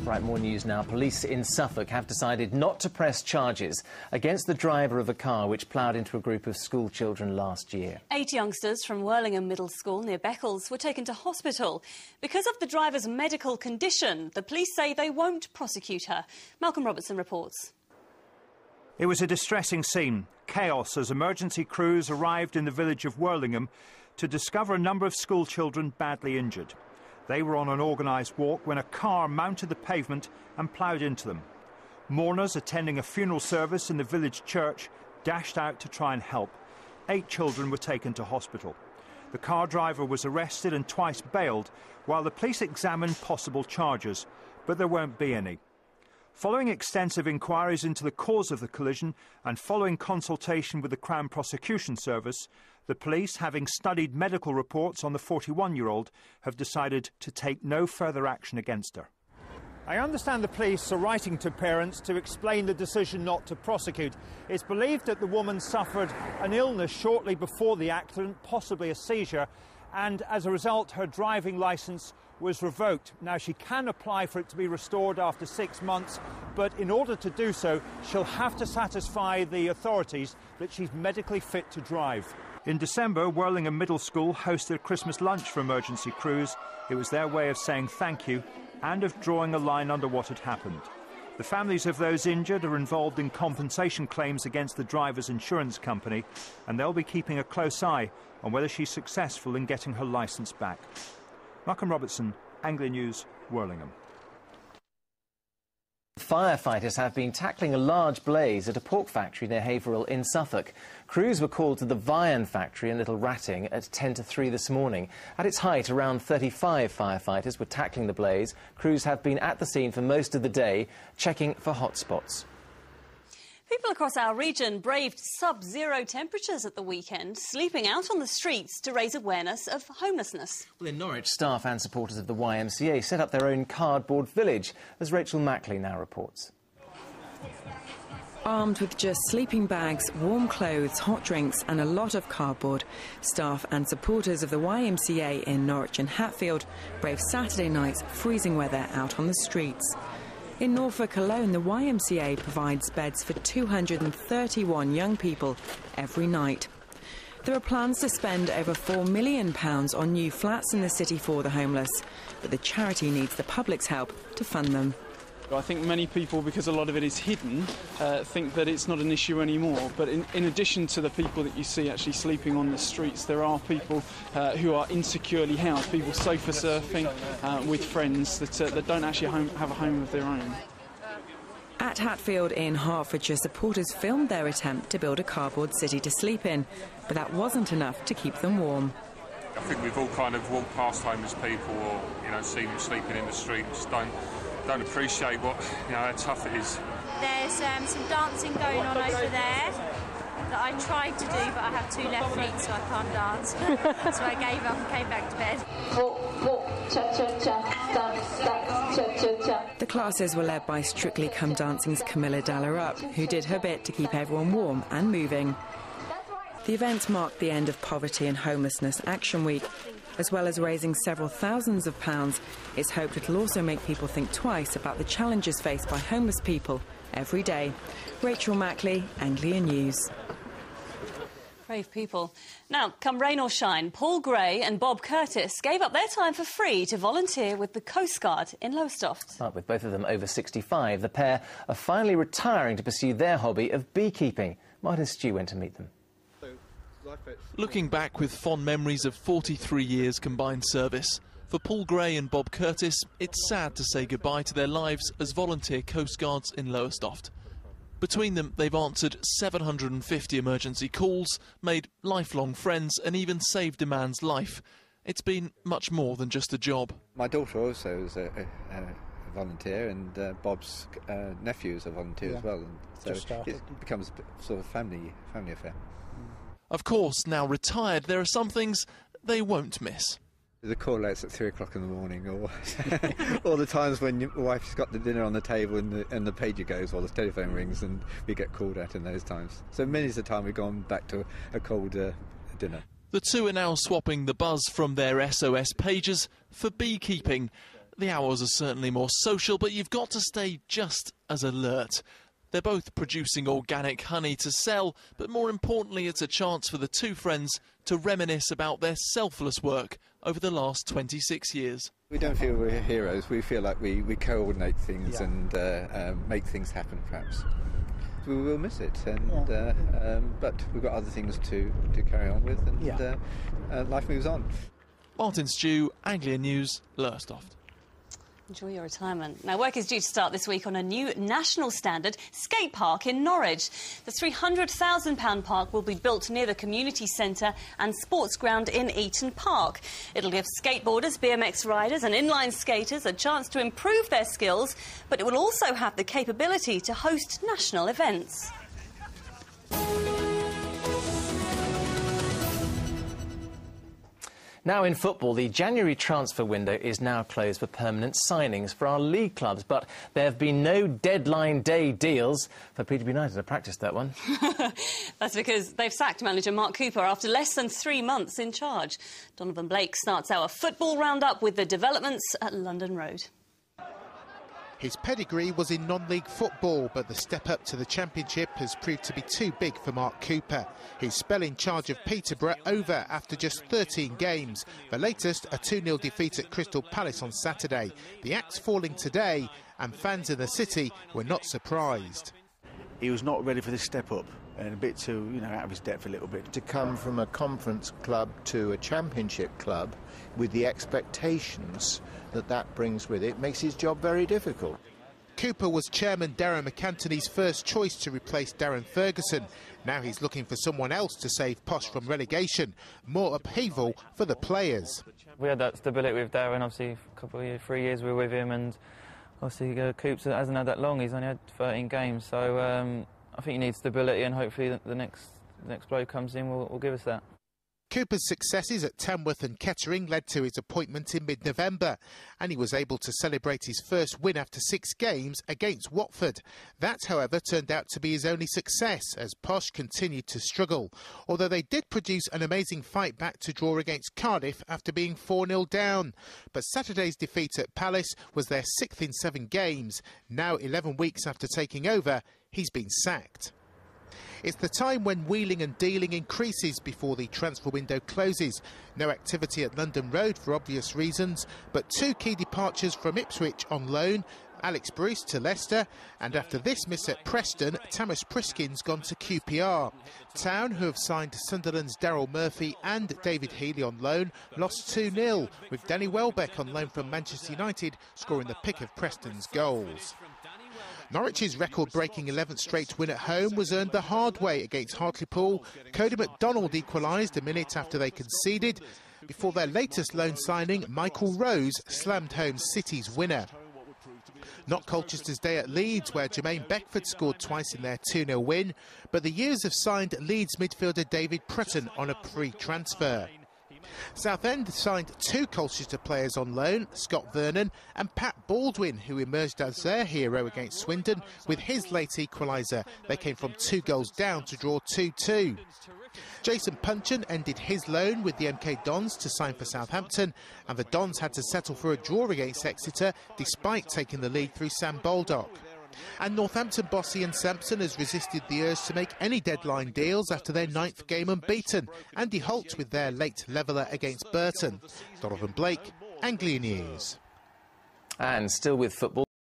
Right, more news now. Police in Suffolk have decided not to press charges against the driver of a car which ploughed into a group of school children last year. 8 youngsters from Worlingham Middle School near Beccles were taken to hospital. Because of the driver's medical condition, the police say they won't prosecute her. Malcolm Robertson reports. It was a distressing scene. Chaos as emergency crews arrived in the village of Worlingham to discover a number of school children badly injured. They were on an organised walk when a car mounted the pavement and ploughed into them. Mourners attending a funeral service in the village church dashed out to try and help. 8 children were taken to hospital. The car driver was arrested and twice bailed, while the police examined possible charges, but there won't be any. Following extensive inquiries into the cause of the collision and following consultation with the Crown Prosecution Service, the police, having studied medical reports on the 41-year-old, have decided to take no further action against her. I understand the police are writing to parents to explain the decision not to prosecute. It's believed that the woman suffered an illness shortly before the accident, possibly a seizure, and as a result her driving licence was revoked. Now, she can apply for it to be restored after 6 months, but in order to do so, she'll have to satisfy the authorities that she's medically fit to drive. In December, Worlingham Middle School hosted a Christmas lunch for emergency crews. It was their way of saying thank you and of drawing a line under what had happened. The families of those injured are involved in compensation claims against the driver's insurance company, and they'll be keeping a close eye on whether she's successful in getting her licence back. Malcolm Robertson, Anglia News, Worlingham. Firefighters have been tackling a large blaze at a pork factory near Haverhill in Suffolk. Crews were called to the Vian factory in Little Wratting at 10 to 3 this morning. At its height, around 35 firefighters were tackling the blaze. Crews have been at the scene for most of the day, checking for hot spots. People across our region braved sub-zero temperatures at the weekend, sleeping out on the streets to raise awareness of homelessness. Well, in Norwich, staff and supporters of the YMCA set up their own cardboard village, as Rachel Mackley now reports. Armed with just sleeping bags, warm clothes, hot drinks and a lot of cardboard, staff and supporters of the YMCA in Norwich and Hatfield braved Saturday night's freezing weather out on the streets. In Norfolk alone, the YMCA provides beds for 231 young people every night. There are plans to spend over £4 million on new flats in the city for the homeless, but the charity needs the public's help to fund them. I think many people, because a lot of it is hidden, think that it's not an issue anymore. But in addition to the people that you see actually sleeping on the streets, there are people who are insecurely housed, people sofa surfing with friends that don't actually have a home of their own. At Hatfield in Hertfordshire, supporters filmed their attempt to build a cardboard city to sleep in, but that wasn't enough to keep them warm. I think we've all kind of walked past homeless people or, seen them sleeping in the street and just don't appreciate how tough it is. There's some dancing going on over there that I tried to do, but I have 2 left feet, so I can't dance. So I gave up and came back to bed. The classes were led by Strictly Come Dancing's Camilla Dallarup, who did her bit to keep everyone warm and moving. The event marked the end of Poverty and Homelessness Action Week. As well as raising several thousands of pounds, it's hoped it'll also make people think twice about the challenges faced by homeless people every day. Rachel Mackley, Anglia News. Brave people. Now, come rain or shine, Paul Gray and Bob Curtis gave up their time for free to volunteer with the Coastguard in Lowestoft. But with both of them over 65, the pair are finally retiring to pursue their hobby of beekeeping. Martin Stew went to meet them. Looking back with fond memories of 43 years combined service, for Paul Gray and Bob Curtis, it's sad to say goodbye to their lives as volunteer coastguards in Lowestoft. Between them, they've answered 750 emergency calls, made lifelong friends and even saved a man's life. It's been much more than just a job. My daughter also is a volunteer, and Bob's nephew is a volunteer as well, and so it becomes a sort of family affair. Of course, now retired, there are some things they won't miss. The call-outs at 3 o'clock in the morning, or the times when your wife's got the dinner on the table and the pager goes while the telephone rings and we get called out in those times. So many's the time we've gone back to a cold dinner. The two are now swapping the buzz from their SOS pagers for beekeeping. The hours are certainly more social, but you've got to stay just as alert. They're both producing organic honey to sell, but more importantly, it's a chance for the two friends to reminisce about their selfless work over the last 26 years. We don't feel we're heroes. We feel like we coordinate things and make things happen, perhaps. We will miss it, but we've got other things to carry on with, and life moves on. Martin Stew, Anglia News, Lowestoft. Enjoy your retirement. Now, work is due to start this week on a new national standard skate park in Norwich. The £300,000 park will be built near the community centre and sports ground in Eaton Park. It'll give skateboarders, BMX riders and inline skaters a chance to improve their skills, but it will also have the capability to host national events. Now in football, the January transfer window is now closed for permanent signings for our league clubs, but there have been no deadline day deals for Peterborough United. I practiced that one. That's because they've sacked manager Mark Cooper after less than 3 months in charge. Donovan Blake starts our football roundup with the developments at London Road. His pedigree was in non-league football, but the step up to the Championship has proved to be too big for Mark Cooper. His spell in charge of Peterborough over after just 13 games. The latest, a 2-0 defeat at Crystal Palace on Saturday. The axe falling today, and fans in the city were not surprised. He was not ready for this step up, and a bit too, out of his depth a little bit. To come from a conference club to a Championship club with the expectations that brings with it makes his job very difficult. Cooper was chairman Darren McAntony's first choice to replace Darren Ferguson. Now he's looking for someone else to save Posh from relegation. More upheaval for the players. We had that stability with Darren, obviously, a couple of years, 3 years we were with him, and obviously Coops hasn't had that long. He's only had 13 games, so I think you need stability, and hopefully the next bloke comes in will give us that. Cooper's successes at Tamworth and Kettering led to his appointment in mid-November, and he was able to celebrate his first win after 6 games against Watford. That, however, turned out to be his only success as Posh continued to struggle, although they did produce an amazing fight back to draw against Cardiff after being 4-0 down. But Saturday's defeat at Palace was their 6th in 7 games. Now, 11 weeks after taking over, he's been sacked. It's the time when wheeling and dealing increases before the transfer window closes. No activity at London Road for obvious reasons, but 2 key departures from Ipswich on loan. Alex Bruce to Leicester, and after this miss at Preston, Tamas Priskin's gone to QPR. Town, who have signed Sunderland's Daryl Murphy and David Healy on loan, lost 2-0, with Danny Welbeck on loan from Manchester United scoring the pick of Preston's goals. Norwich's record-breaking 11th straight win at home was earned the hard way against Hartlepool. Cody McDonald equalised a minute after they conceded, before their latest loan signing, Michael Rose, slammed home City's winner. Not Colchester's day at Leeds, where Jermaine Beckford scored twice in their 2-0 win, but the years have signed Leeds midfielder David Prutton on a free transfer. Southend signed 2 Colchester players on loan, Scott Vernon and Pat Baldwin, who emerged as their hero against Swindon with his late equaliser. They came from 2 goals down to draw 2-2. Jason Punchin ended his loan with the MK Dons to sign for Southampton, and the Dons had to settle for a draw against Exeter despite taking the lead through Sam Baldock. And Northampton boss Ian Sampson has resisted the urge to make any deadline deals after their 9th game unbeaten. Andy Holt with their late leveller against Burton. Donovan Blake, Anglia News. And still with football.